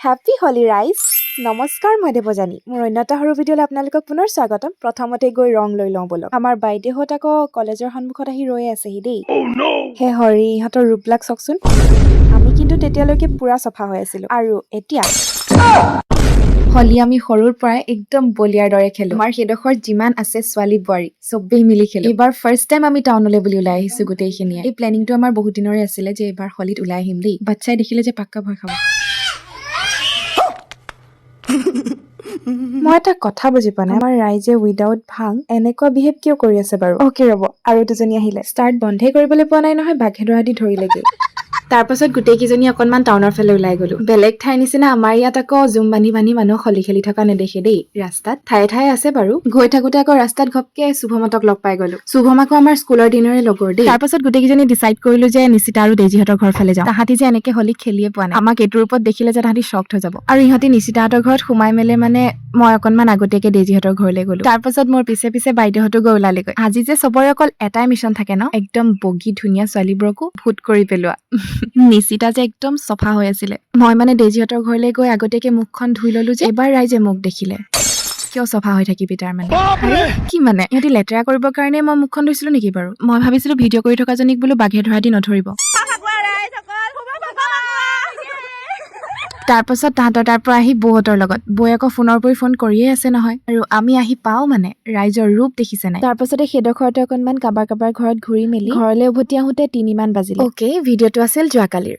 happy হলি ৰাইজ নমস্কাৰ মই দেৱজানী মোৰ অন্যটা সৰু ভিডিঅ'লৈ আপোনালোকক পুনৰ স্বাগতম প্ৰথমতে গৈ ৰং লৈ লওঁ বলক আমাৰ বাইদেউহঁত আকৌ কলেজৰ সন্মুখত আহি ৰৈ আছেহি দেই হে হৰি ইহঁতৰ ৰূপবিলাক চাওকচোন আমি কিন্তু তেতিয়ালৈকে পুৰা চফা হৈ আছিলো আৰু এতিয়া হলি আমি সৰুৰ পৰাই একদম বলিয়াৰ দৰে খেলো আমাৰ সেইডোখৰ যিমান আছে ছোৱালী বোৱাৰী চবেই মিলি খেলো এইবাৰ ফাৰ্ষ্ট টাইম আমি টাউনলৈ বুলি ওলাই আহিছো গোটেইখিনিয়ে এই প্লেনিংটো আমাৰ বহুত দিনৰে আছিলে যে এইবাৰ হলিত ওলাই আহিম দেই বাচ্চাই দেখিলে যে পাক্কা ভয় খাব মই এটা কথা বুজি পোৱা নাই আমাৰ ৰাইজে উইদাউট ভাং এনেকুৱা বিহেভ কিয় কৰি আছে বাৰু অকে ৰ'ব আৰু দুজনী আহিলে ষ্টাৰ্ট বন্ধে কৰিবলৈ পোৱা নাই নহয় বাঘে ধৰা দি ধৰিলেগে তাৰ পাছত গোটেইকেইজনী অকনমান টাউনৰ ফালে ওলাই গলো বেলেগ ঠাইৰ নিচিনা আমাৰ ইয়াত আকৌ জুম বান্ধি মানুহ হলি খেলি থকা নেদেখে দেই ৰাস্তাত ঠায়ে ঠায়ে আছে বাৰু গৈ থাকোতে আকৌ ৰাস্তাত ঘপকে শুভমতক লগ পাই গলো শুভম আকৌ আমাৰ স্কুলৰ দিনৰে লগৰ দেই তাৰ পাছত গোটেইকেইজনী ডিচাইড কৰিলো যে নিচিতা আৰু দেজিহঁতৰ ঘৰ ফালে যাওঁ তাহাঁতি যে এনেকে হলি খেলিয়ে পোৱা নাই আমাক এইটোৰ ওপৰত দেখিলে যে তাহাঁতি শ্বকড হৈ যাব আৰু ইহঁতি নিচিতাহঁতৰ ঘৰত সোমাই মেলে মানে মই অকনমান আগতীয়াকে দেজিহঁতৰ ঘৰলৈ গলো তাৰ পাছত মোৰ পিছে পিছে বাইদেউহঁতো গৈ ওলালেগৈ আজি যে চবৰে অকল এটাই মিছন থাকে ন একদম বগী ধুনীয়া ছোৱালীবোৰকো ভূত কৰি পেলোৱা নিচিতা যে একদম চফা হৈ আছিলে মই মানে দেজিহঁতৰ ঘৰলৈ গৈ আগতীয়াকে মুখখন ধুই ললো যে এবাৰ ৰাইজে মোক দেখিলে কিয় চফা হৈ থাকিবি তাৰ মানে কি মানে ইহঁতি লেতেৰা কৰিবৰ কাৰণে মই মুখখন ধুইছিলো নেকি বাৰু মই ভাবিছিলো ভিডিঅ' কৰি থকা জনীক বোলো বাঘে ধৰা দি নধৰিব তাৰ পাছত তাহাঁতৰ তাৰ পৰা আহি বৌহঁতৰ লগত বৌয়ে আকৌ ফোনৰ পৰি ফোন কৰিয়ে আছে নহয় আৰু আমি আহি পাও মানে ৰাইজৰ ৰূপ দেখিছে নাই তাৰ পাছতে সেইডোখৰতে অকনমান কাবাৰ ঘৰত ঘূৰি মেলি ঘৰলৈ উভতি আহোতে 3 মান বাজিলে অকে ভিডিঅ'টো আছিল যোৱাকালিৰ